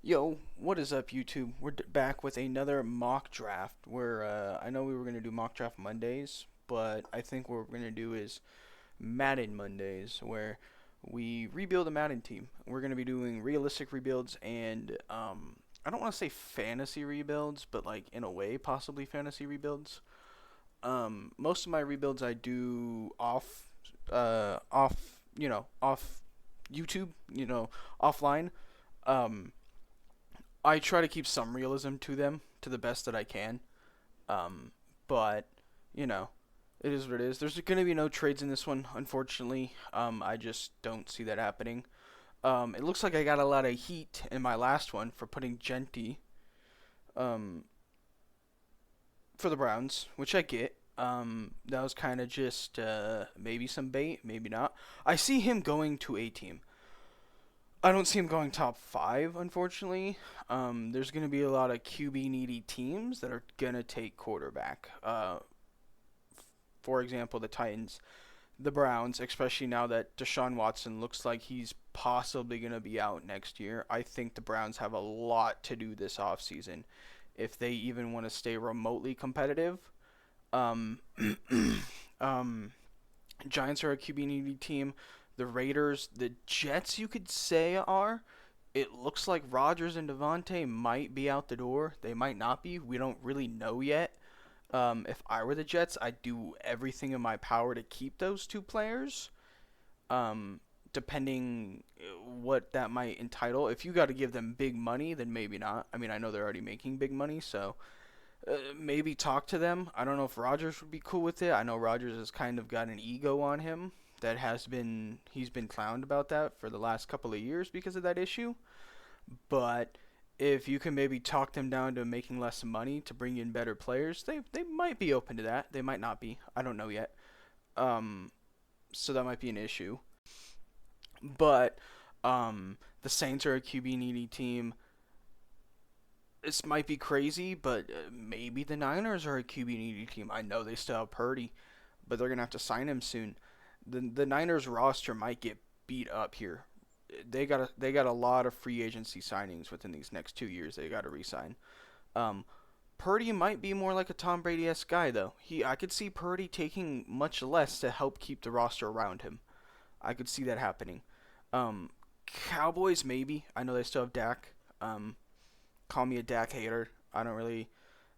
Yo, what is up, YouTube? We're back with another mock draft. Where I know we were gonna do mock draft Mondays, but I think what we're gonna do is Madden Mondays, where we rebuild a Madden team. We're gonna be doing realistic rebuilds and I don't want to say fantasy rebuilds, but like in a way, possibly fantasy rebuilds. Most of my rebuilds I do off YouTube, offline. Um, I try to keep some realism to them to the best that I can. Um, but you know, it is what it is. There's going to be no trades in this one, unfortunately. I just don't see that happening. It looks like I got a lot of heat in my last one for putting Genty um, for the Browns, which I get. That was kind of just maybe some bait, maybe not. I see him going to a team. I don't see him going top five, unfortunately. There's going to be a lot of QB needy teams that are going to take quarterback. For example, the Titans, the Browns, especially now that Deshaun Watson looks like he's possibly going to be out next year. I think the Browns have a lot to do this offseason if they even want to stay remotely competitive. Um, um, Giants are a QB needy team. The Raiders, the Jets, you could say are. It looks like Rodgers and Devontae might be out the door. They might not be. We don't really know yet. If I were the Jets, I'd do everything in my power to keep those two players. Um, Depending what that might entitle. If you got to give them big money, then maybe not. I mean, I know they're already making big money, so maybe talk to them. I don't know if Rodgers would be cool with it. I know Rodgers has kind of got an ego on him that he's been clowned about that for the last couple of years because of that issue. But if you can maybe talk them down to making less money to bring in better players, they might be open to that. They might not be. I don't know yet. Um, so that might be an issue. But the Saints are a QB needy team. This might be crazy, but maybe the Niners are a QB needy team. I know they still have Purdy, but they're gonna have to sign him soon. The Niners roster might get beat up here. They got a lot of free agency signings within these next 2 years. They got to resign. Um, Purdy might be more like a Tom Brady-esque guy though. I could see Purdy taking much less to help keep the roster around him. I could see that happening. Um, Cowboys maybe. I know they still have Dak. Call me a Dak hater. I don't really.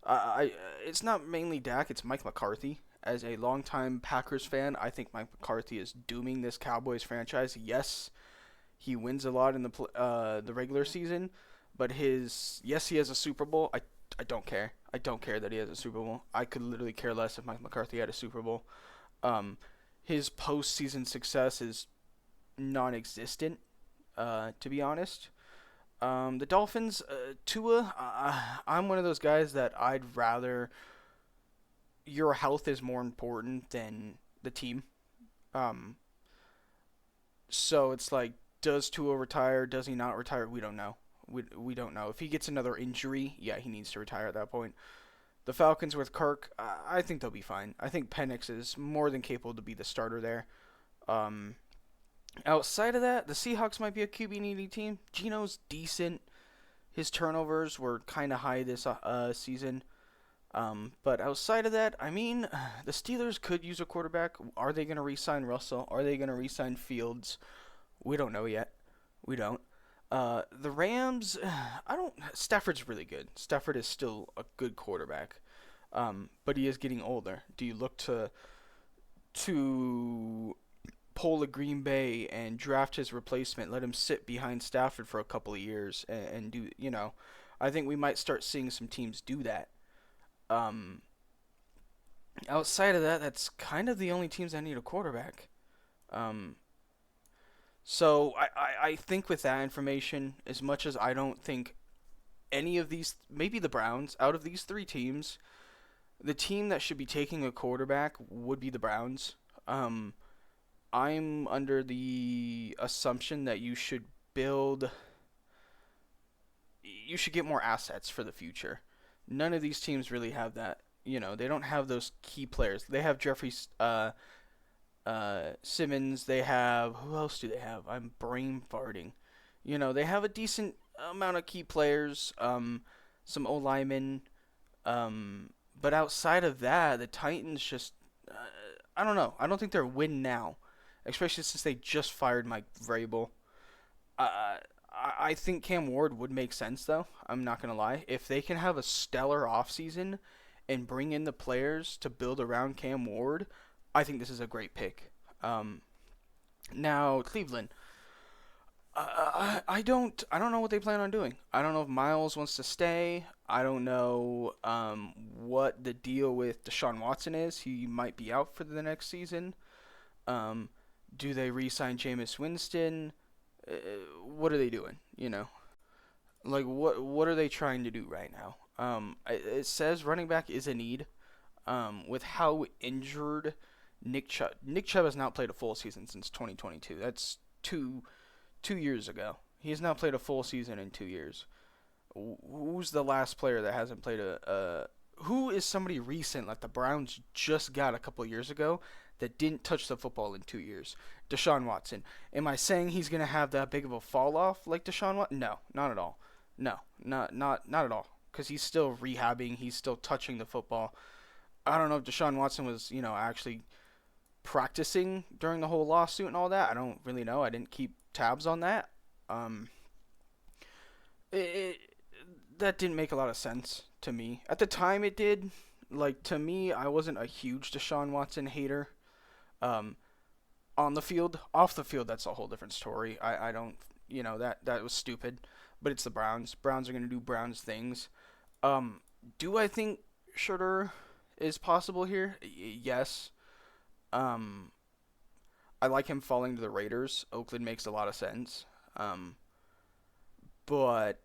I It's not mainly Dak. It's Mike McCarthy. As a longtime Packers fan, I think Mike McCarthy is dooming this Cowboys franchise. Yes, he wins a lot in the regular season, but his yes he has a Super Bowl. I don't care. I don't care that he has a Super Bowl. I could literally care less if Mike McCarthy had a Super Bowl. Um, his postseason success is non-existent. To be honest. The Dolphins, Tua. I'm one of those guys that I'd rather your health is more important than the team. Um, so it's like, does Tua retire? Does he not retire? We don't know. We don't know. If he gets another injury, yeah, he needs to retire at that point. The Falcons with Kirk, I think they'll be fine. I think Penix is more than capable to be the starter there. Um, Outside of that, the Seahawks might be a QB needy team. Geno's decent. His turnovers were kind of high this season. But outside of that, I mean, the Steelers could use a quarterback. Are they going to re-sign Russell? Are they going to re-sign Fields? We don't know yet. We don't. The Rams, I don't. Stafford's really good. Stafford is still a good quarterback, but he is getting older. Do you look to pull a Green Bay and draft his replacement, let him sit behind Stafford for a couple of years and do I think we might start seeing some teams do that. Um, Outside of that, that's kind of the only teams that need a quarterback. Um, so I think with that information, as much as I don't think any of these, maybe the Browns, out of these three teams, the team that should be taking a quarterback would be the Browns. Um, I'm under the assumption that build, you should get more assets for the future. None of these teams really have that. They don't have those key players. They have Jeffrey Simmons. They have who else do they have? I'm brain farting. They have a decent amount of key players, some O linemen, but outside of that, the Titans just uh, I don't know. I don't think they're win now, especially since they just fired Mike Vrabel. Uh, I think Cam Ward would make sense though. I'm not gonna lie. If they can have a stellar offseason and bring in the players to build around Cam Ward, I think this is a great pick. Um, Now Cleveland. I don't know what they plan on doing. I don't know if Miles wants to stay. I don't know what the deal with Deshaun Watson is. He might be out for the next season. Um, do they re-sign Jameis Winston? Uh, what are they doing? Like what are they trying to do right now? It says running back is a need. With how injured Nick Chubb has not played a full season since 2022. That's 2 years ago. He has not played a full season in 2 years. Who's the last player that hasn't played who is somebody recent like the Browns just got a couple years ago that didn't touch the football in 2 years? Deshaun Watson. Am I saying he's gonna have that big of a fall off like Deshaun Watson? No, not at all. No, not at all. Because he's still rehabbing. He's still touching the football. I don't know if Deshaun Watson was, actually practicing during the whole lawsuit and all that. I don't really know. I didn't keep tabs on that. Um, it, it that didn't make a lot of sense to me at the time. It did. Like to me, I wasn't a huge Deshaun Watson hater. Um, on the field, off the field, that's a whole different story. I don't, that was stupid. But it's the Browns. Browns are gonna do Browns things. Um, do I think Schroeder is possible here? Yes. Um, I like him falling to the Raiders. Oakland makes a lot of sense. Um, but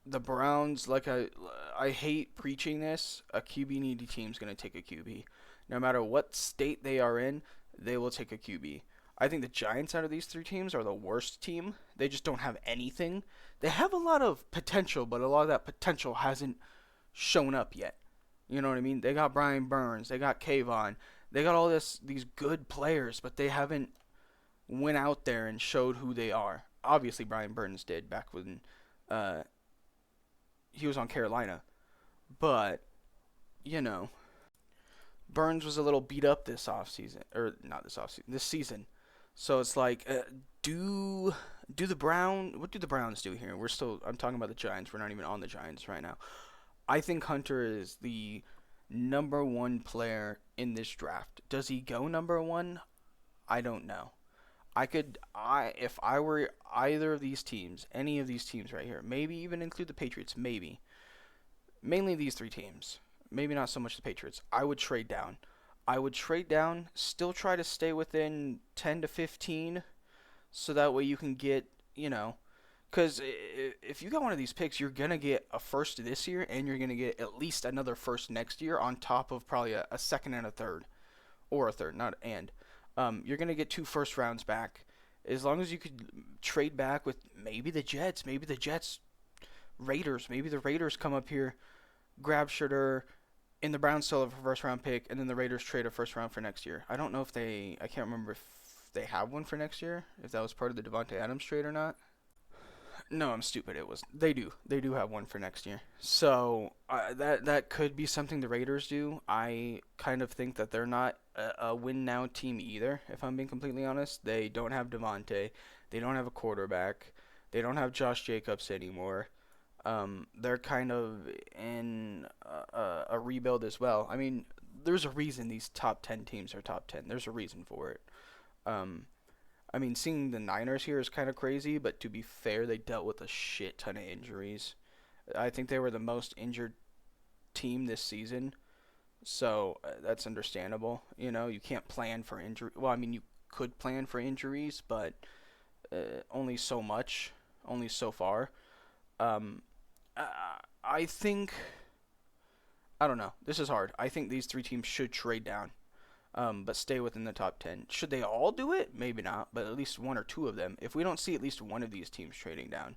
the Browns, like I hate preaching this. A QB needy team's gonna take a QB, no matter what state they are in. They will take a QB. I think the Giants out of these three teams are the worst team. They just don't have anything. They have a lot of potential, but a lot of that potential hasn't shown up yet. You know what I mean? They got Brian Burns, they got Kayvon, they got all these good players, but they haven't went out there and showed who they are. Obviously, Brian Burns did back when uh, he was on Carolina, but you know, Burns was a little beat up this offseason, or not this offseason, this season. So it's like, do what do the Browns do here? I'm talking about the Giants. We're not even on the Giants right now. I think Hunter is the number one player in this draft. Does he go number one? I don't know. If I were either of these teams, any of these teams right here, maybe even include the Patriots, maybe, mainly these three teams, maybe not so much the Patriots, I would trade down. I would trade down, still try to stay within 10 to 15, so that way you can get, because if you got one of these picks, you're going to get a first this year, and you're going to get at least another first next year on top of probably a second and a third. Or a third, not and. You're going to get two first rounds back. As long as you could trade back with maybe the Jets, Raiders. Maybe the Raiders come up here, grab Schroeder, and the Browns still have a first round pick, and then the Raiders trade a first round for next year. I don't know I can't remember if they have one for next year, if that was part of the Devontae Adams trade or not. No, I'm stupid. It was they do have one for next year. So that could be something the Raiders do. I kind of think that they're not a win now team either. If I'm being completely honest, they don't have Devontae, they don't have a quarterback, they don't have Josh Jacobs anymore. They're kind of in a rebuild as well. I mean, there's a reason these top 10 teams are top 10. There's a reason for it. Um, I mean, seeing the Niners here is kind of crazy, but to be fair, they dealt with a shit ton of injuries. I think they were the most injured team this season, so that's understandable. You can't plan for injury. Well, I mean, you could plan for injuries, but only so much, only so far. Um, I think I don't know. This is hard. I think these three teams should trade down, but stay within the top 10. Should they all do it? Maybe not, but at least one or two of them. If we don't see at least one of these teams trading down,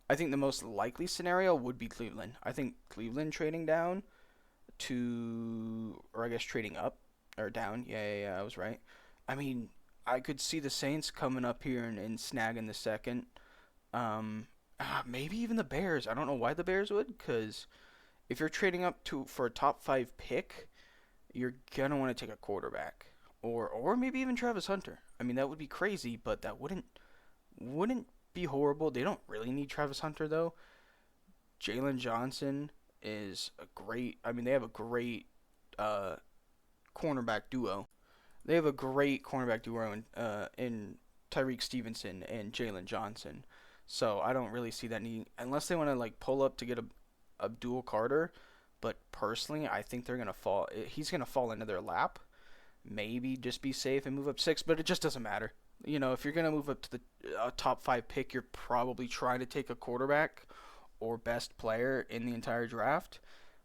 I think the most likely scenario would be Cleveland. I think Cleveland trading down or I guess trading up or down. Yeah, I was right. I mean, I could see the Saints coming up here and snagging the second. Um, Maybe even the Bears. I don't know why the Bears would, because if you're trading up to for a top five pick, you're gonna want to take a quarterback, or maybe even Travis Hunter. I mean, that would be crazy, but that wouldn't be horrible. They don't really need Travis Hunter though. Jalen Johnson is a great. I mean, they have a great uh, cornerback duo. They have a great cornerback duo in Tyreek Stevenson and Jalen Johnson. So I don't really see that need unless they want to like pull up to get a Abdul Carter. But personally, I think they're gonna fall. He's gonna fall into their lap. Maybe just be safe and move up six, but it just doesn't matter. You know, if you're gonna move up to the top five pick, you're probably trying to take a quarterback or best player in the entire draft.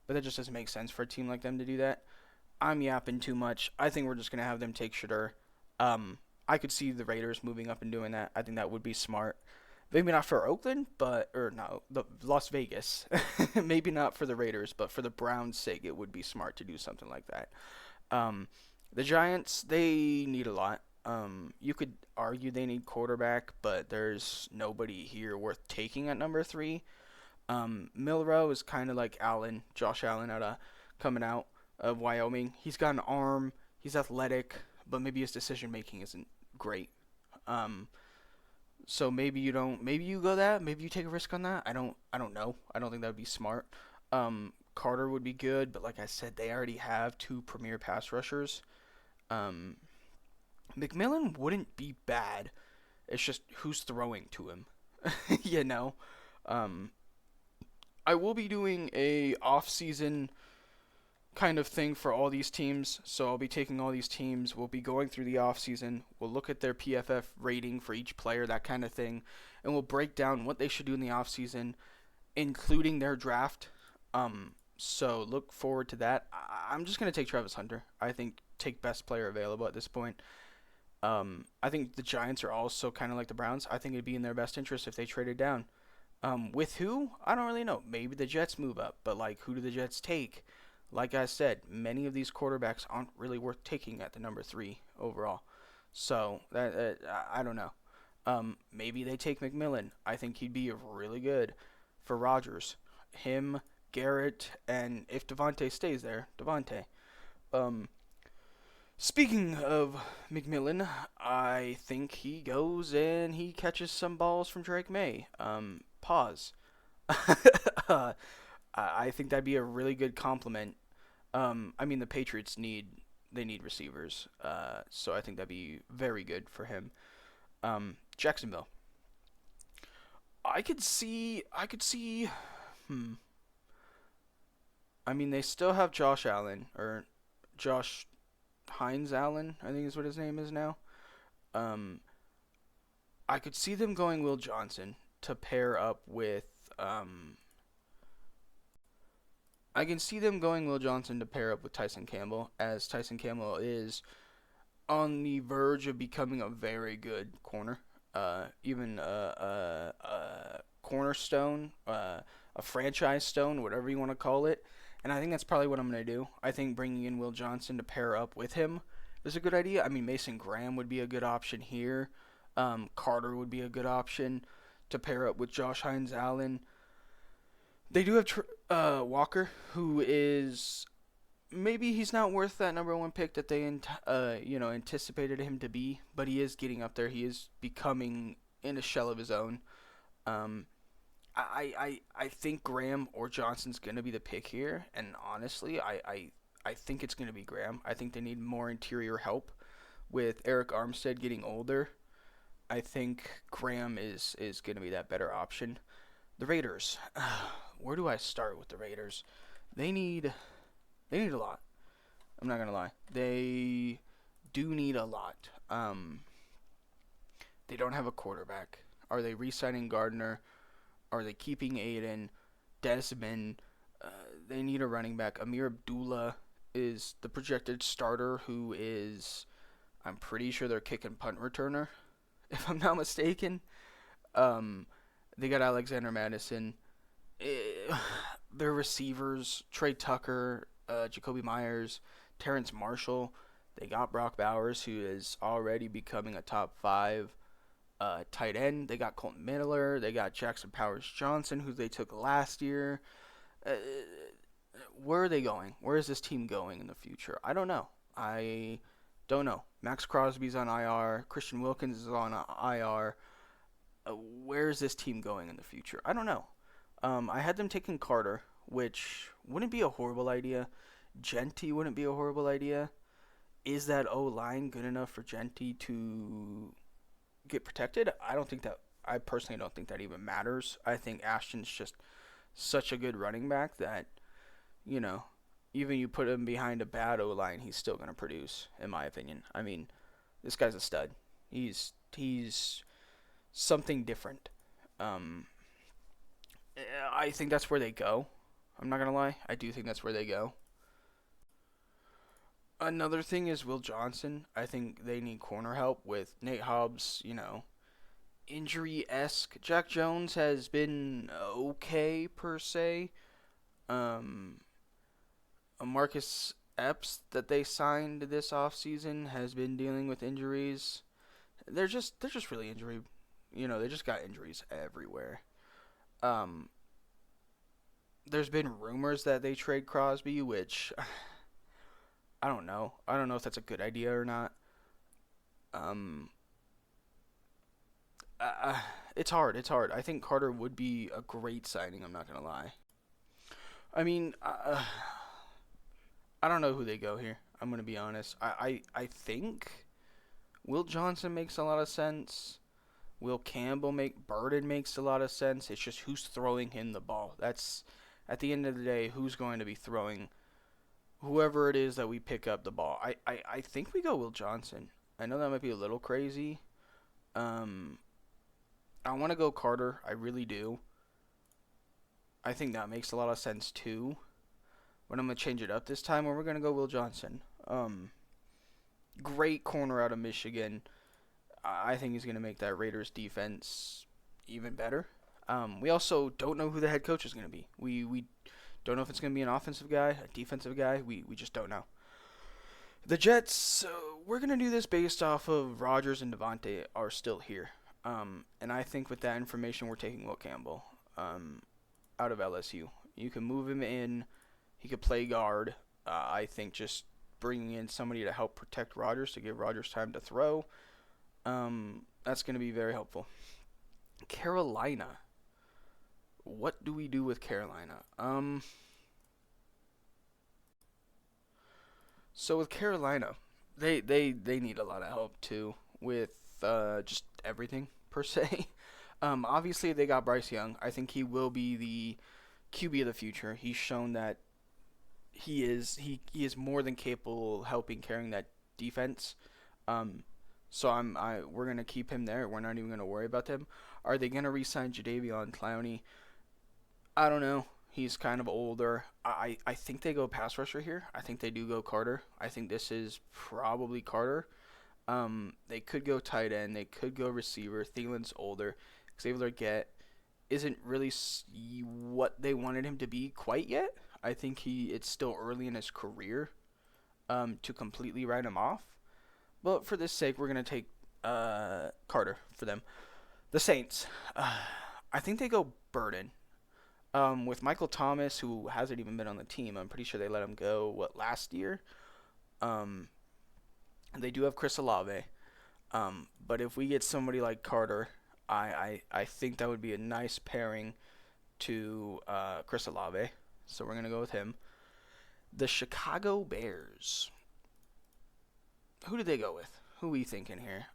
But that just doesn't make sense for a team like them to do that. I'm yapping too much. I think we're just gonna have them take Shadur. I could see the Raiders moving up and doing that. I think that would be smart. Maybe not for Oakland, but or no, the Las Vegas. Maybe not for the Raiders, but for the Browns' sake, it would be smart to do something like that. Um, the Giants, they need a lot. You could argue they need quarterback, but there's nobody here worth taking at number three. Milrow is kind of like Josh Allen coming out of Wyoming. He's got an arm, he's athletic, but maybe his decision making isn't great. Um, so maybe you don't, maybe you go that, maybe you take a risk on that. I don't know. I don't think that would be smart. Carter would be good, but like I said, they already have two premier pass rushers. Um, McMillan wouldn't be bad. It's just who's throwing to him, you know. Um, I will be doing a off-season kind of thing for all these teams. So I'll be taking all these teams. We'll be going through the offseason. We'll look at their PFF rating for each player, that kind of thing. And we'll break down what they should do in the offseason, including their draft. So look forward to that. I'm just going to take Travis Hunter. I think take best player available at this point. I think the Giants are also kind of like the Browns. I think it'd be in their best interest if they traded down. With who? I don't really know. Maybe the Jets move up, but like, who do the Jets take? Like I said, many of these quarterbacks aren't really worth taking at the number three overall. So I don't know. Maybe they take McMillan. I think he'd be really good for Rodgers. Him, Garrett, and if Devontae stays there, Devontae. Um, Speaking of McMillan, I think he goes and he catches some balls from Drake May. Pause. I think that'd be a really good compliment. I mean the Patriots need receivers, so I think that'd be very good for him. Jacksonville. I could see. Hmm. I mean they still have Josh Allen or Josh Hines Allen, I think is what his name is now. Um, I could see them going Will Johnson to pair up with. I can see them going Will Johnson to pair up with Tyson Campbell, as Tyson Campbell is on the verge of becoming a very good corner. Even a cornerstone, a franchise stone, whatever you want to call it. And I think that's probably what I'm going to do. I think bringing in Will Johnson to pair up with him is a good idea. I mean, Mason Graham would be a good option here. Carter would be a good option to pair up with Josh Hines Allen. They do have Walker, who is maybe he's not worth that number one pick that they anticipated him to be, but he is getting up there. He is becoming in a shell of his own. Um, I think Graham or Johnson's gonna be the pick here, and honestly, I think it's gonna be Graham. I think they need more interior help with Eric Armstead getting older. I think Graham is gonna be that better option. The Raiders. Where do I start with the Raiders? They need they need a lot. I'm not gonna lie. They do need a lot. They don't have a quarterback. Are they re-signing Gardner? Are they keeping Aiden? Desmond? They need a running back. Amir Abdullah is the projected starter, who is, I'm pretty sure they're kicking punt returner, if I'm not mistaken. Um, they got Alexander Madison. Eh, their receivers, Trey Tucker, Jacoby Myers, Terrence Marshall. They got Brock Bowers, who is already becoming a top five. Tight end, they got Colton Miller. They got Jackson Powers Johnson, who they took last year. Uh, where are they going? Where is this team going in the future? I don't know. I don't know. Max Crosby's on IR. Christian Wilkins is on IR. Where is this team going in the future? I don't know. I had them taking Carter, which wouldn't be a horrible idea. Genty wouldn't be a horrible idea. Is that O line good enough for Genty to get protected? I don't think that. I personally don't think that even matters. I think Ashton's just such a good running back that, you know, even you put him behind a bad O line, he's still gonna produce, in my opinion. I mean, this guy's a stud. He's something different. Um, I think that's where they go. I'm not gonna lie. I do think that's where they go. Another thing is Will Johnson. I think they need corner help with Nate Hobbs, injury esque. Jack Jones has been okay per se. Um, Marcus Epps that they signed this offseason has been dealing with injuries. They're just really injury. They just got injuries everywhere. Um, there's been rumors that they trade Crosby, which I don't know. I don't know if that's a good idea or not. Um, uh, it's hard. It's hard. I think Carter would be a great signing. I'm not gonna lie. I mean, I don't know who they go here. I'm gonna be honest. I think Will Johnson makes a lot of sense. Will Campbell make Burden makes a lot of sense. It's just who's throwing him the ball. That's at the end of the day, who's going to be throwing whoever it is that we pick up the ball. I think we go Will Johnson. I know that might be a little crazy. Um, I want to go Carter. I really do. I think that makes a lot of sense too. But I'm gonna change it up this time, and we're gonna go Will Johnson. Great corner out of Michigan. I think he's gonna make that Raiders defense even better. We also don't know who the head coach is gonna be. We don't know if it's gonna be an offensive guy, a defensive guy. We just don't know. The Jets, we're gonna do this based off of Rodgers and Devontae are still here. And I think with that information, we're taking Will Campbell out of LSU. You can move him in. He could play guard. I think just bringing in somebody to help protect Rodgers to give Rodgers time to throw. That's going to be very helpful. Carolina. What do we do with Carolina? So with Carolina, they need a lot of help too with just everything per se. Obviously they got Bryce Young. I think he will be the QB of the future. He's shown that he is more than capable of helping carrying that defense. Um, so we're gonna keep him there. We're not even gonna worry about them. Are they gonna re-sign Jadeveon Clowney? I don't know. He's kind of older. I think they go pass rusher here. I think they do go Carter. I think this is probably Carter. They could go tight end. They could go receiver. Thielen's older. Xavier Get isn't really what they wanted him to be quite yet. I think it's still early in his career to completely write him off. But for this sake, we're going to take Carter for them. The Saints. I think they go Burden. With Michael Thomas, who hasn't even been on the team, I'm pretty sure they let him go, last year? Um, they do have Chris Olave. But if we get somebody like Carter, I think that would be a nice pairing to Chris Olave. So we're going to go with him. The Chicago Bears. Who did they go with? Who are we thinking here?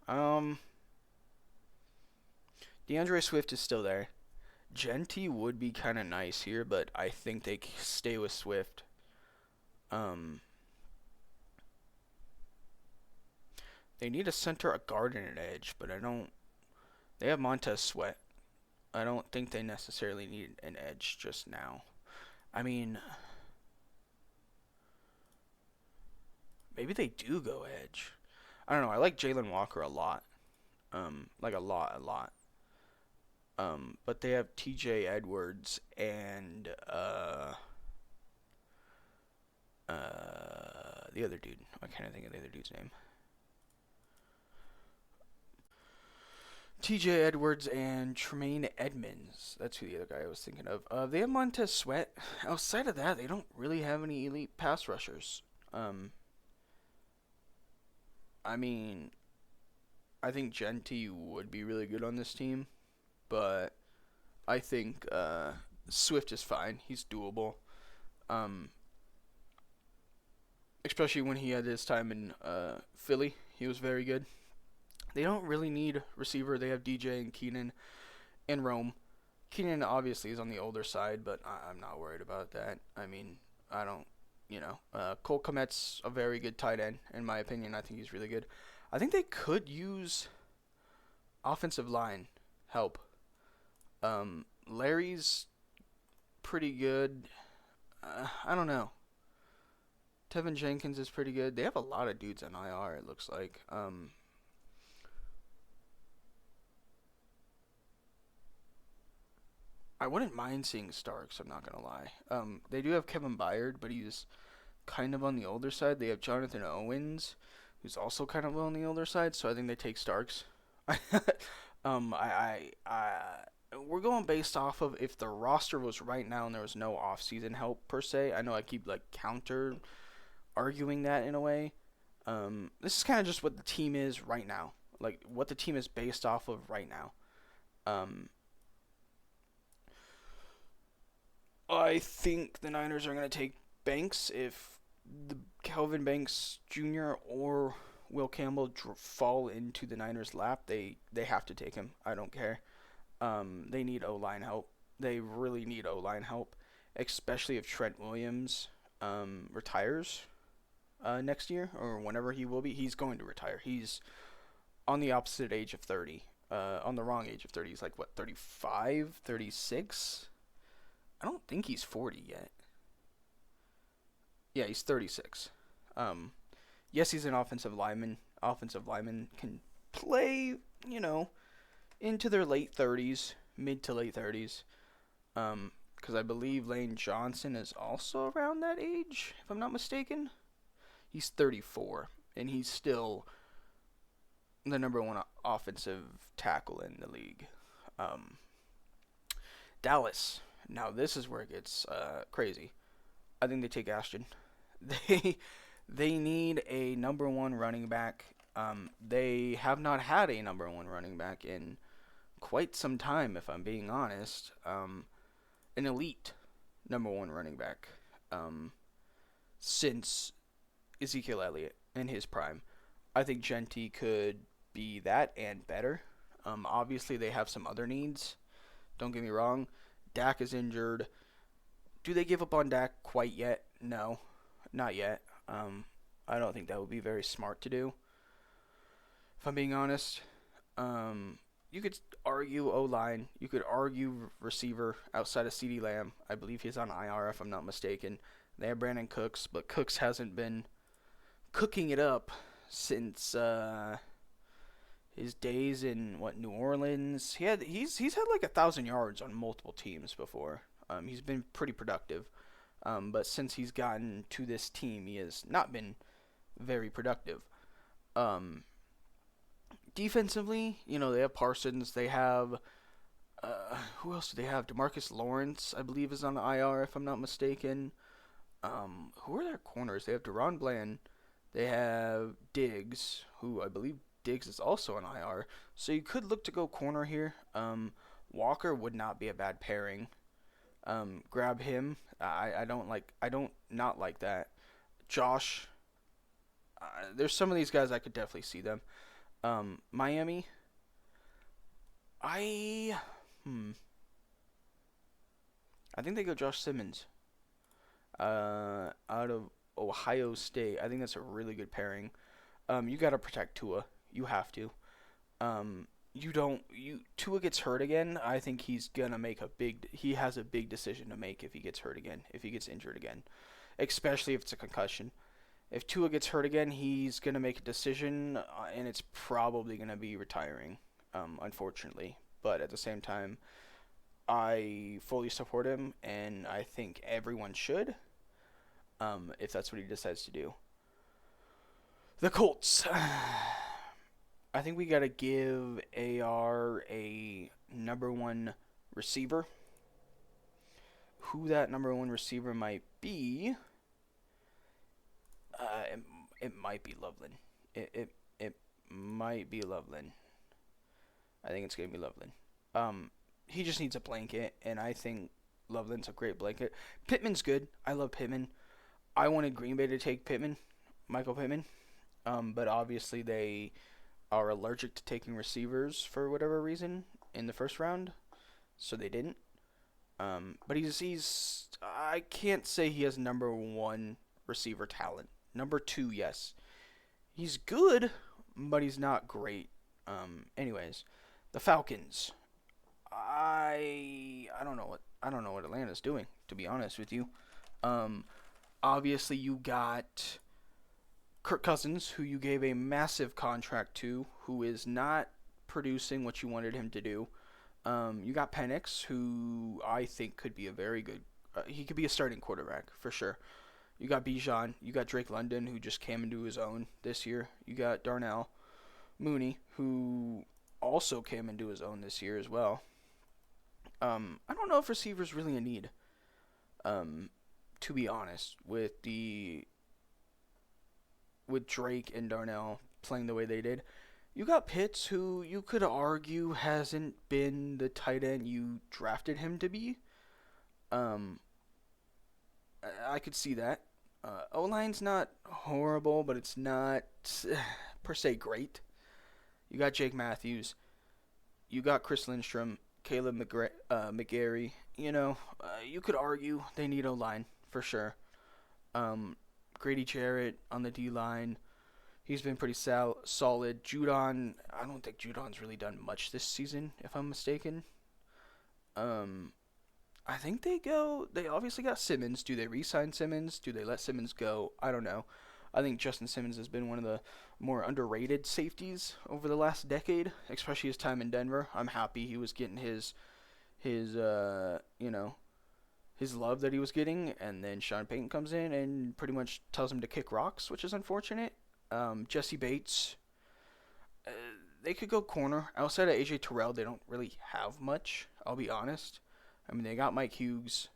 DeAndre Swift is still there. Genty would be kind of nice here, but I think they stay with Swift. They need a center, a guard, and an edge, but I don't. They have Montez Sweat. I don't think they necessarily need an edge just now. I mean, maybe they do go edge. I don't know. I like Jalen Walker a lot. Like a lot. But they have T.J. Edwards and the other dude. I can't think of the other dude's name. TJ Edwards and Tremaine Edmonds. That's who the other guy I was thinking of. They have Montez Sweat. Outside of that, they don't really have any elite pass rushers. Um, I mean, I think Genty would be really good on this team, but I think Swift is fine. He's doable. Um, Especially when he had his time in Philly, he was very good. They don't really need receiver. They have DJ and Keenan and Rome. Keenan obviously is on the older side, but I'm not worried about that. I mean, I don't, Cole Kmet's a very good tight end, in my opinion. I think he's really good. I think they could use offensive line help. Larry's pretty good. I don't know. Tevin Jenkins is pretty good. They have a lot of dudes on IR, it looks like. I wouldn't mind seeing Starks, I'm not going to lie. They do have Kevin Byard, but he's kind of on the older side. They have Jonathan Owens, who's also kind of on the older side, so I think they take Starks. We're going based off of if the roster was right now and there was no off-season help per se. I know I keep like counter arguing that in a way. This is kind of just what the team is right now, like what the team is based off of right now. Um, I think the Niners are going to take Banks if the Calvin Banks Jr. or Will Campbell fall into the Niners' lap. They have to take him. I don't care. They need O line help. They really need O line help, especially if Trent Williams retires next year or whenever he will be. He's going to retire. He's on the opposite age of 30. On the wrong age of 30. He's like, what, 35, 36? I don't think he's 40 yet. Yeah, he's 36. Yes, he's an offensive lineman. Offensive linemen can play, into their late 30s, mid to late 30s. Because I believe Lane Johnson is also around that age, if I'm not mistaken. He's 34, and he's still the number one offensive tackle in the league. Dallas. Now this is where it gets crazy. I think they take Ashton. They they need a number one running back. They have not had a number one running back in quite some time, if I'm being honest. An elite number one running back since Ezekiel Elliott in his prime. I think Genty could be that and better. Obviously, they have some other needs. Don't get me wrong. Dak is injured. Do they give up on Dak quite yet? No, not yet. I don't think that would be very smart to do. If I'm being honest, you could argue O-line. You could argue receiver outside of CeeDee Lamb. I believe he's on IR if I'm not mistaken. They have Brandon Cooks, but Cooks hasn't been cooking it up since his days in New Orleans. He's had like 1,000 yards on multiple teams before. He's been pretty productive. But since he's gotten to this team, he has not been very productive. Defensively, they have Parsons. They have who else do they have? DeMarcus Lawrence, I believe, is on IR if I'm not mistaken. Who are their corners? They have Deron Bland. They have Diggs, who I believe Diggs is also on IR. So you could look to go corner here. Walker would not be a bad pairing. Grab him. I don't not like that. Josh. There's some of these guys I could definitely see them. Miami. I think they go Josh Simmons. Out of Ohio State. I think that's a really good pairing. You gotta protect Tua. You have to. Tua gets hurt again. I think he has a big decision to make if he gets hurt again, if he gets injured again, especially if it's a concussion. If Tua gets hurt again, he's gonna make a decision, and it's probably gonna be retiring, unfortunately. But at the same time, I fully support him, and I think everyone should, if that's what he decides to do. The Colts. I think we got to give AR a number one receiver. Who that number one receiver might be, it, it might be Loveland. It might be Loveland. I think it's gonna be Loveland. He just needs a blanket, and I think Loveland's a great blanket. Pittman's good. I love Pittman. I wanted Green Bay to take Pittman, Michael Pittman, but obviously they are allergic to taking receivers for whatever reason in the first round, so they didn't. But he's I can't say he has number one receiver talent. Number two, yes, he's good, but he's not great. Anyways, the Falcons. I don't know what Atlanta's doing, to be honest with you. Um, Obviously you got Kirk Cousins, who you gave a massive contract to, who is not producing what you wanted him to do. You got Penix, who I think could be a very good. He could be a starting quarterback for sure. You got Bijan. You got Drake London, who just came into his own this year. You got Darnell Mooney, who also came into his own this year as well. I don't know if receivers really a need. Um, to be honest, with Drake and Darnell playing the way they did, you got Pitts, who you could argue hasn't been the tight end you drafted him to be. Um, I could see that. O line's not horrible, but it's not per se great. You got Jake Matthews. You got Chris Lindstrom, McGarry. You could argue they need O line for sure. Um, Grady Jarrett on the D line. He's been pretty solid. Judon, I don't think Judon's really done much this season, if I'm mistaken. Um, I think they go. They obviously got Simmons. Do they re-sign Simmons? Do they let Simmons go? I don't know. I think Justin Simmons has been one of the more underrated safeties over the last decade, especially his time in Denver. I'm happy he was getting his his love that he was getting, and then Sean Payton comes in and pretty much tells him to kick rocks, which is unfortunate. Jesse Bates, uh, they could go corner. Outside of AJ Terrell, they don't really have much. I'll be honest. I mean, they got Mike Hughes,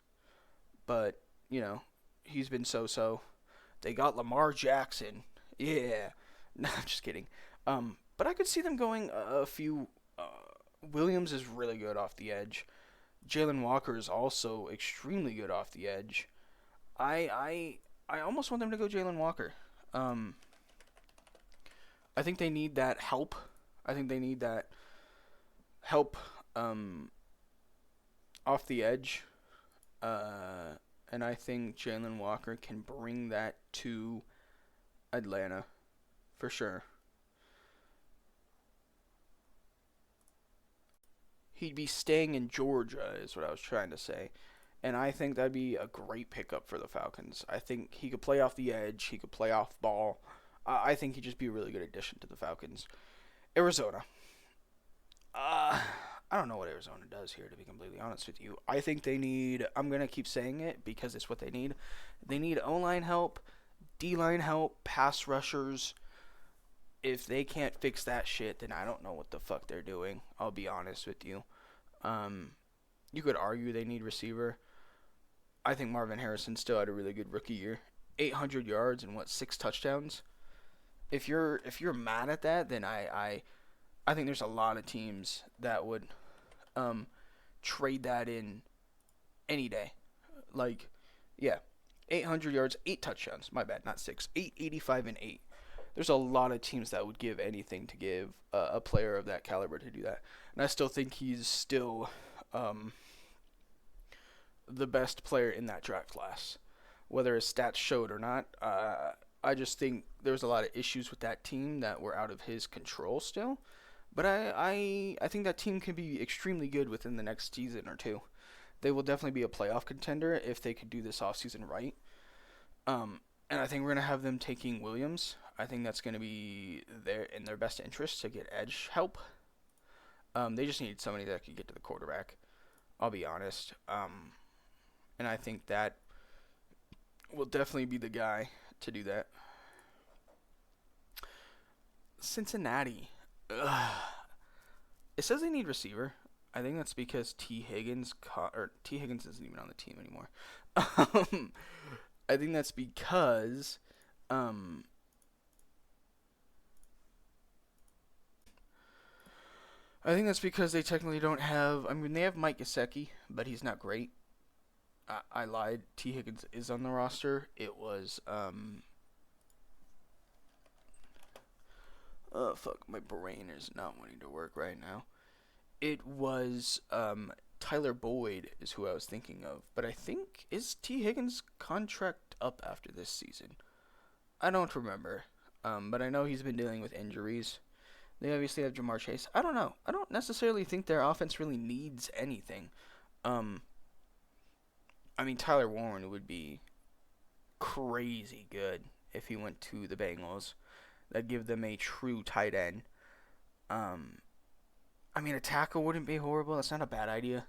but you know he's been so-so. They got Lamar Jackson. Yeah. No, I'm just kidding. But I could see them going a few. Williams is really good off the edge. Jalen Walker is also extremely good off the edge. I almost want them to go Jalen Walker. Um, I think they need that help. I think they need that help um, off the edge. And I think Jalen Walker can bring that to Atlanta for sure. He'd be staying in Georgia, is what I was trying to say. And I think that'd be a great pickup for the Falcons. I think he could play off the edge, he could play off ball. I think he'd just be a really good addition to the Falcons. Arizona. Uh, I don't know what Arizona does here, to be completely honest with you. I think they need, I'm going to keep saying it because it's what they need. They need O line help, D line help, pass rushers. If they can't fix that shit, then I don't know what the fuck they're doing. I'll be honest with you. Um, you could argue they need receiver. I think Marvin Harrison still had a really good rookie year. 800 yards and what, 6 touchdowns? If you're mad at that, then I think there's a lot of teams that would um trade that in any day. Like, yeah, 800 yards, 8 touchdowns. My bad, not six. 885 and 8. There's a lot of teams that would give anything to give a player of that caliber to do that. And I still think he's still um, the best player in that draft class, whether his stats showed or not. I just think there's a lot of issues with that team that were out of his control still. But I think that team can be extremely good within the next season or two. They will definitely be a playoff contender if they could do this offseason right. And I think we're going to have them taking Williams. I think that's going to be in their best interest to get edge help. They just need somebody that could get to the quarterback. I'll be honest. And I think that will definitely be the guy to do that. Cincinnati. It says they need receiver. I think that's because T Higgins isn't even on the team anymore. Um, I think that's because um, they technically don't have. I mean, they have Mike Gesicki, but he's not great. I lied. T Higgins is on the roster. It was oh fuck, my brain is not wanting to work right now. It was Tyler Boyd is who I was thinking of, but I think is T Higgins' contract up after this season? I don't remember, but I know he's been dealing with injuries. They obviously have Jamar Chase. I don't know. I don't necessarily think their offense really needs anything. Um, I mean Tyler Warren would be crazy good if he went to the Bengals. That'd give them a true tight end. Um, I mean a tackle wouldn't be horrible. That's not a bad idea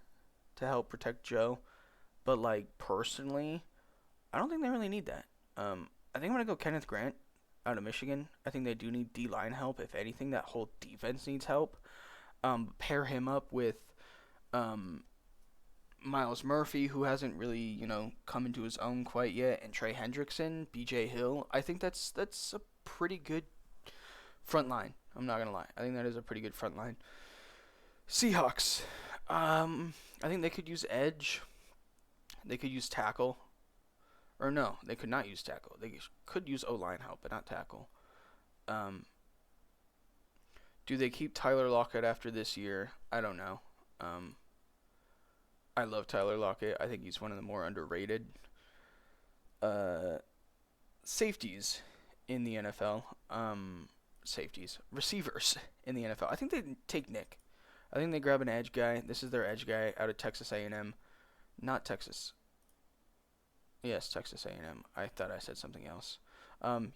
to help protect Joe. But like personally, I don't think they really need that. I think I'm gonna go Kenneth Grant out of Michigan. I think they do need D line help. If anything, that whole defense needs help. Pair him up with um, Miles Murphy, who hasn't really come into his own quite yet, and Trey Hendrickson, B.J. Hill. I think that's a pretty good front line. I'm not gonna lie. I think that is a pretty good front line. Seahawks. I think they could use edge. They could use tackle. Or no, they could not use tackle. They could use O-line help, but not tackle. Um, do they keep Tyler Lockett after this year? I don't know. Um, I love Tyler Lockett. I think he's one of the more underrated uh, safeties in the NFL. Receivers in the NFL. I think they take Nick. I think they grab an edge guy. This is their edge guy out of Texas A&M. Not Texas. Yes, Texas A&M. I thought I said something else.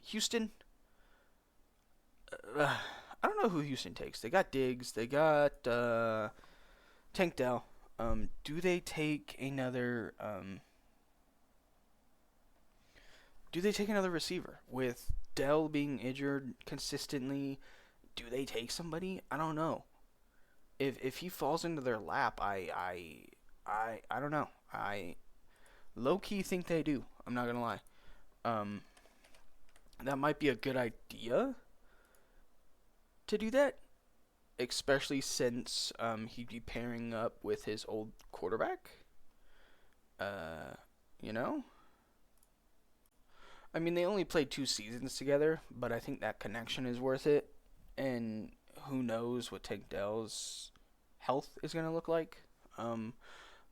Houston. I don't know who Houston takes. They got Diggs. They got Tank Dell. Do they take another? Do they take another receiver with Dell being injured consistently? Do they take somebody? I don't know. If he falls into their lap, I don't know. I low key think they do. I'm not gonna lie. Um, that might be a good idea to do that, especially since he'd be pairing up with his old quarterback. Uh, you know. I mean, they only played 2 seasons together, but I think that connection is worth it. And who knows what Tank Dell's health is gonna look like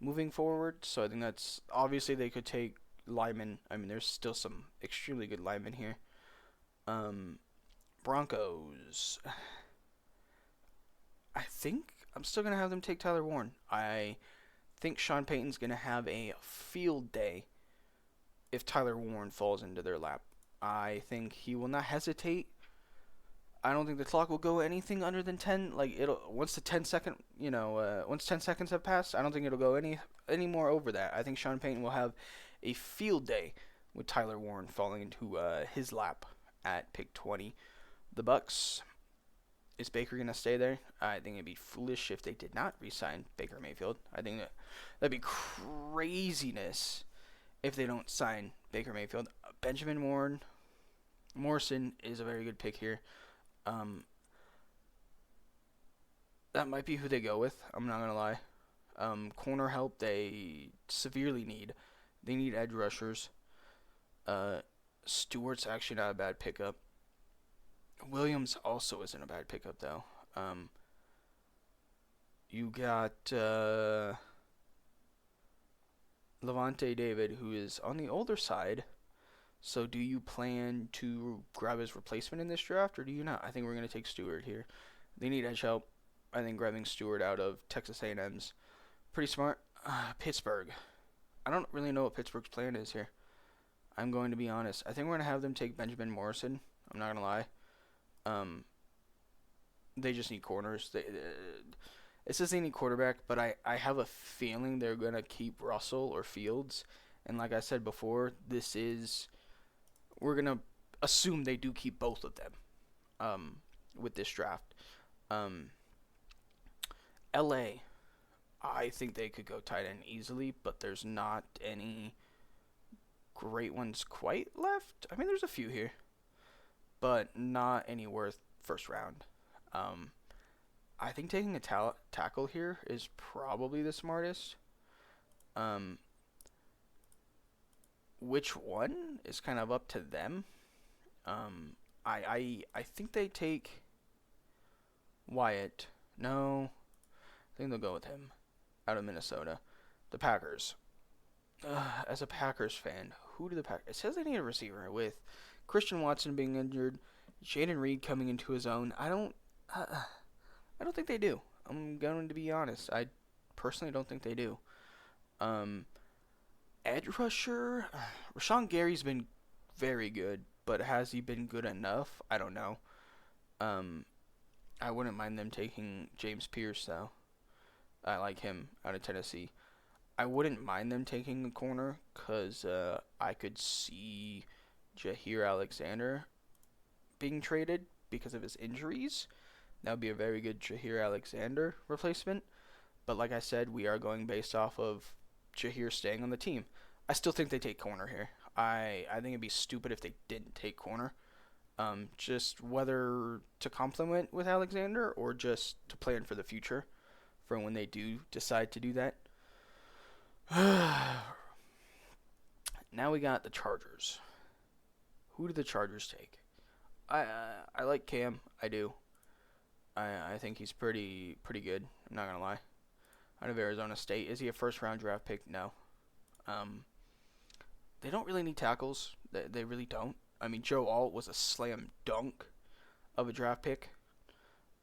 moving forward. So I think that's obviously they could take linemen. I mean, there's still some extremely good linemen here. Um, Broncos. I think I'm still gonna have them take Tyler Warren. I think Sean Payton's gonna have a field day if Tyler Warren falls into their lap. I think he will not hesitate. I don't think the clock will go anything under than 10. Like it'll once the 10 second, once 10 seconds have passed, I don't think it'll go any more over that. I think Sean Payton will have a field day with Tyler Warren falling into his lap at pick 20. The Bucks. Is Baker gonna stay there? I think it'd be foolish if they did not re-sign Baker Mayfield. I think that'd be craziness if they don't sign Baker Mayfield. Benjamin Morrison is a very good pick here. Um, that might be who they go with. I'm not gonna lie. Corner help they severely need. They need edge rushers. Stewart's actually not a bad pickup. Williams also isn't a bad pickup though. You got Levante David, who is on the older side. So do you plan to grab his replacement in this draft, or do you not? I think we're going to take Stewart here. They need edge help. I think grabbing Stewart out of Texas A&M's pretty smart. Pittsburgh. I don't really know what Pittsburgh's plan is here. I'm going to be honest. I think we're going to have them take Benjamin Morrison. I'm not going to lie. They just need corners. It says they need quarterback, but I have a feeling they're going to keep Russell or Fields. And like I said before, we're going to assume they do keep both of them with this draft. Um, LA, I think they could go tight end easily, but there's not any great ones quite left. I mean, there's a few here, but not any worth first round. Um, I think taking a tackle here is probably the smartest. Um, which one is kind of up to them. I think they take Wyatt. No, I think they'll go with him out of Minnesota. The Packers. As a Packers fan, who do the Packers? It says they need a receiver with Christian Watson being injured, Jaden Reed coming into his own. I don't think they do. I'm going to be honest. I personally don't think they do. Um, Edge rusher, Rashawn Gary's been very good, but has he been good enough? I don't know. Um, I wouldn't mind them taking James Pierce though. I like him out of Tennessee. I wouldn't mind them taking a corner because I could see Jaheir Alexander being traded because of his injuries. That would be a very good Jaheir Alexander replacement. But like I said, we are going based off of Jaheir staying on the team. I still think they take corner here. I think it'd be stupid if they didn't take corner. Just whether to complement with Alexander or just to plan for the future for when they do decide to do that. Now we got the Chargers. Who do the Chargers take? I like Cam. I do. I think he's pretty good. I'm not gonna lie. Out of Arizona State, is he a first round draft pick? No. They don't really need tackles. They really don't. I mean, Joe Alt was a slam dunk of a draft pick.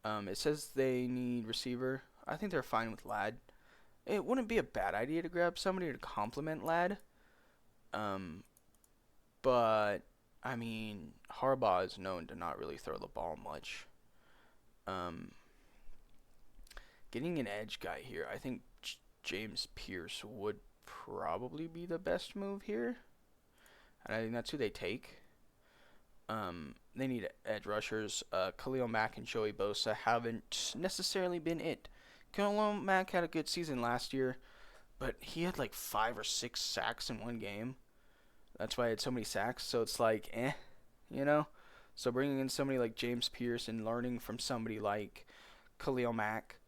It says they need receiver. I think they're fine with Ladd. It wouldn't be a bad idea to grab somebody to complement Ladd. But I mean, Harbaugh is known to not really throw the ball much. Getting an edge guy here, I think James Pierce would probably be the best move here. And I think that's who they take. They need edge rushers. Khalil Mack and Joey Bosa haven't necessarily been it. Khalil Mack had a good season last year, but he had like 5 or 6 sacks in one game. That's why he had so many sacks. So it's like, you know? So bringing in somebody like James Pierce and learning from somebody like Khalil Mack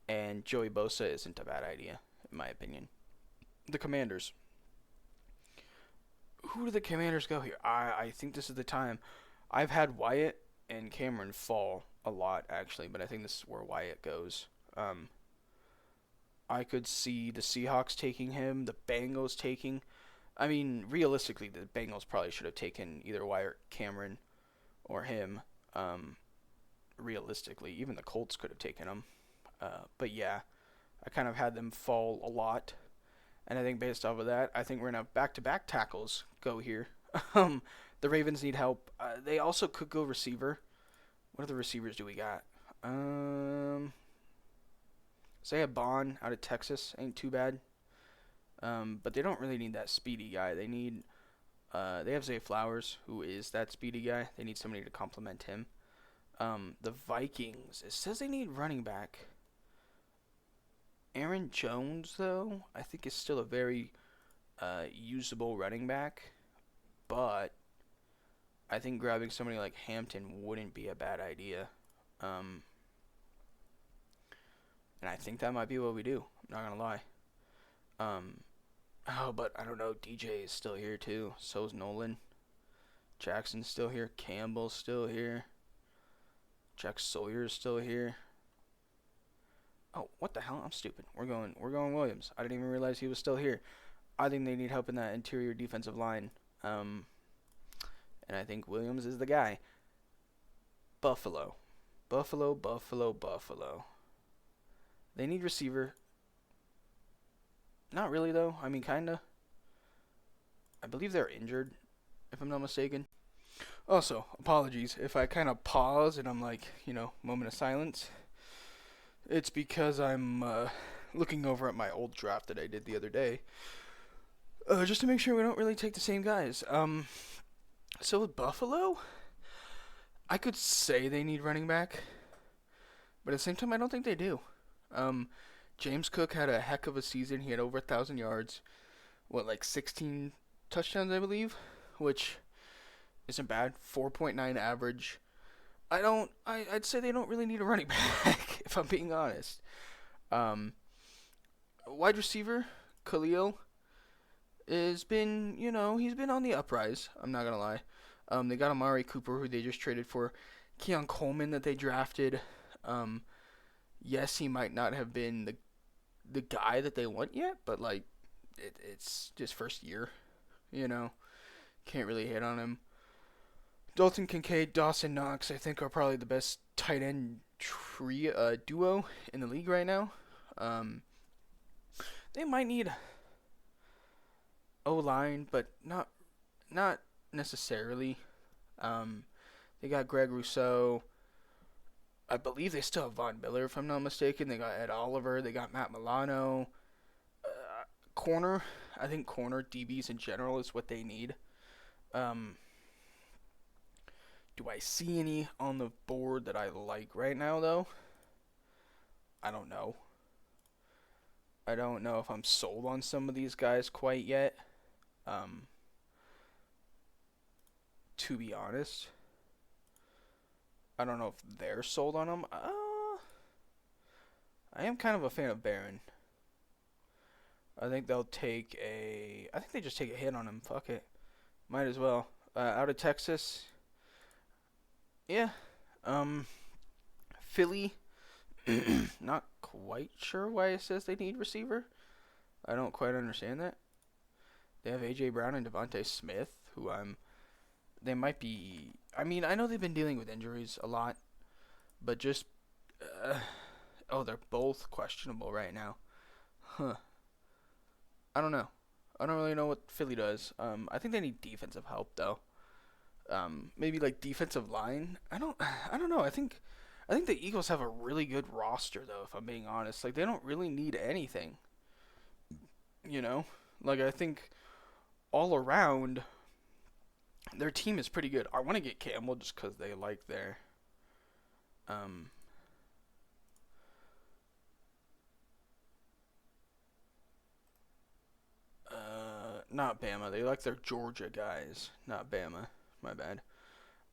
and Joey Bosa isn't a bad idea, in my opinion. The Commanders. Who do the Commanders go here? I think this is the time. I've had Wyatt and Cameron fall a lot, actually, but I think this is where Wyatt goes. I could see the Seahawks taking him, the Bengals taking. I mean, realistically, the Bengals probably should have taken either Wyatt, Cameron, or him. Realistically, even the Colts could have taken him. But yeah, I kind of had them fall a lot. And I think based off of that, I think we're going to have back-to-back tackles go here. The Ravens need help. They also could go receiver. What other receivers do we got? Say a Bond out of Texas. Ain't too bad. But they don't really need that speedy guy. They have Zay Flowers, who is that speedy guy. They need somebody to complement him. The Vikings. It says they need running back. Aaron Jones, though, I think is still a very usable running back. But I think grabbing somebody like Hampton wouldn't be a bad idea. And I think that might be what we do. I'm not going to lie. But I don't know. DJ is still here, too. So is Nolan. Jackson's still here. Campbell's still here. Jack Sawyer's still here. Oh, what the hell? I'm stupid. We're going Williams. I didn't even realize he was still here. I think they need help in that interior defensive line. And I think Williams is the guy. Buffalo. They need receiver. Not really, though. I mean, kinda. I believe they're injured, if I'm not mistaken. Also, apologies if I kind of pause and I'm like, moment of silence. It's because I'm looking over at my old draft that I did the other day. Just to make sure we don't really take the same guys. So with Buffalo, I could say they need running back. But at the same time, I don't think they do. Um, James Cook had a heck of a season. He had over 1,000 yards. What, like 16 touchdowns, I believe, which isn't bad. 4.9 average. I'd say they don't really need a running back, if I'm being honest. Um, Wide receiver, Khalil, has been, he's been on the uprise. I'm not going to lie. They got Amari Cooper, who they just traded for. Keon Coleman, that they drafted. Um, yes, he might not have been the guy that they want yet, but, like, it's just first year, you know. Can't really hit on him. Dalton Kincaid, Dawson Knox, I think are probably the best tight end duo in the league right now. Um, they might need O line, but not necessarily. Um, they got Greg Rousseau. I believe they still have Von Miller, if I'm not mistaken. They got Ed Oliver. They got Matt Milano. Corner, I think corner DBs in general is what they need. Um, do I see any on the board that I like right now, though? I don't know. I don't know if I'm sold on some of these guys quite yet. Um, to be honest, I don't know if they're sold on them. I am kind of a fan of Barron. I think they'll take a. I think they just take a hit on him. Fuck it, might as well. Out of Texas, yeah. Um, Philly, not quite sure why it says they need receiver. I don't quite understand that. They have AJ Brown and Devontae Smith, who They might be. I mean, I know they've been dealing with injuries a lot, but just. Oh, they're both questionable right now. Huh. I don't know. I don't really know what Philly does. I think they need defensive help though. Maybe like defensive line. I don't know. I think the Eagles have a really good roster though. If I'm being honest, like they don't really need anything. You know, like I think all around their team is pretty good. I want to get Campbell just because they like their um. Not Bama. They like their Georgia guys, not Bama. My bad.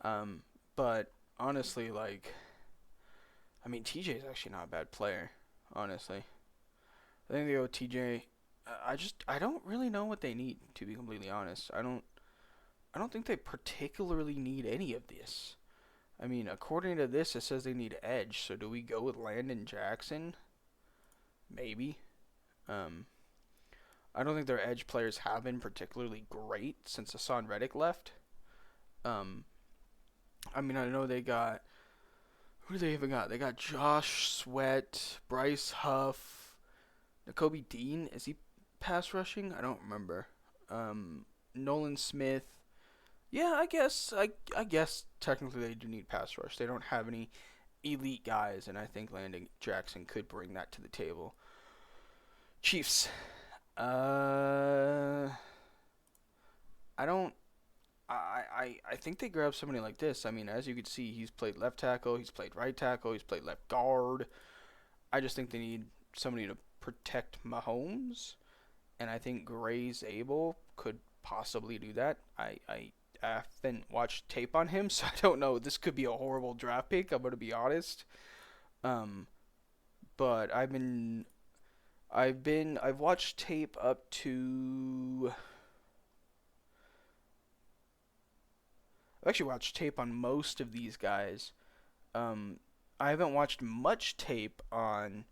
Um, but honestly, like, I mean, TJ is actually not a bad player. Honestly, I think they go TJ. I don't really know what they need, to be completely honest. I don't think they particularly need any of this. I mean, according to this, it says they need edge. So do we go with Landon Jackson? Maybe. Um, I don't think their edge players have been particularly great since Hassan Reddick left. Um, I mean, I know they got. Who do they even got? They got Josh Sweat, Bryce Huff, N'Kobe Dean. Is he pass rushing? I don't remember. Nolan Smith. Yeah, I guess technically they do need pass rush. They don't have any elite guys, and I think Landon Jackson could bring that to the table. Chiefs. Uh, I don't. I think they grab somebody like this. I mean, as you can see, he's played left tackle, he's played right tackle, he's played left guard. I just think they need somebody to protect Mahomes, and I think Gray's able could possibly do that. I haven't watched tape on him, so I don't know. This could be a horrible draft pick. I'm gonna be honest. Um, but I've watched tape up to. I've actually watched tape on most of these guys. Um, I haven't watched much tape on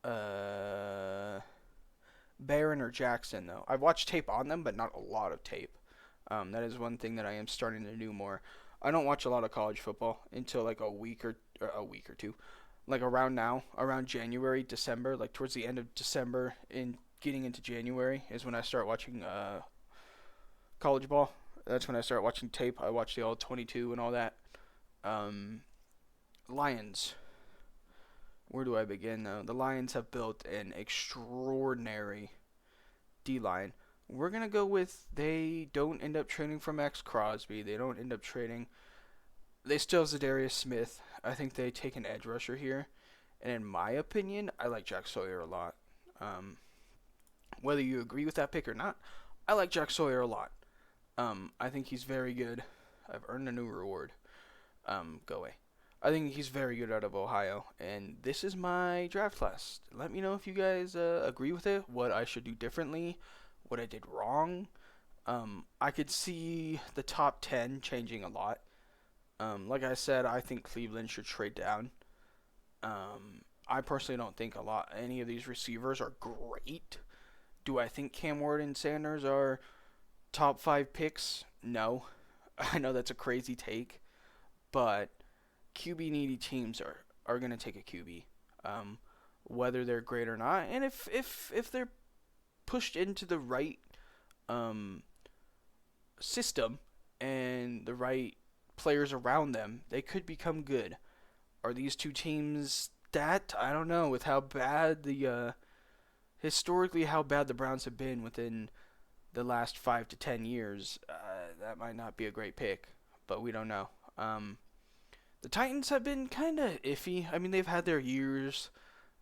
uh, Barron or Jackson though. I've watched tape on them, but not a lot of tape. That is one thing that I am starting to do more. I don't watch a lot of college football until like a week or two, like around now, around January, December, like towards the end of December, in getting into January is when I start watching college ball. That's when I start watching tape. I watch the all 22 and all that. Um, Lions. Where do I begin though? The Lions have built an extraordinary D line. We're gonna go with they don't end up trading for Max Crosby. They don't end up trading. They still have Zadarius Smith. I think they take an edge rusher here. And in my opinion, I like Jack Sawyer a lot. Um, Whether you agree with that pick or not, I like Jack Sawyer a lot. I think he's very good. I've earned a new reward. Go away. I think he's very good out of Ohio, and this is my draft class. Let me know if you guys agree with it, what I should do differently, what I did wrong. I could see the top 10 changing a lot. Like I said, I think Cleveland should trade down. I personally don't think any of these receivers are great. Do I think Cam Ward and Sanders are top 5 picks? No. I know that's a crazy take, but QB needy teams are going to take a QB, whether they're great or not. And if they're pushed into the right um, system and the right players around them, they could become good. Are these two teams that? I don't know. With how bad historically how bad the Browns have been within the last 5 to 10 years, that might not be a great pick, but we don't know. The Titans have been kind of iffy. I mean, they've had their years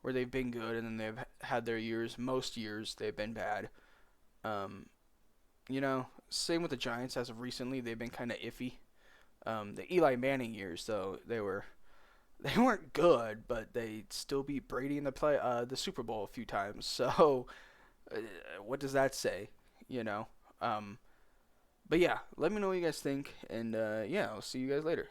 where they've been good, and then they've had their years. Most years they've been bad. Um, Same with the Giants. As of recently, they've been kind of iffy. The Eli Manning years, though, they weren't good, but they still beat Brady in the Super Bowl a few times. So, uh, what does that say? You know. But yeah, let me know what you guys think, and yeah, I'll see you guys later.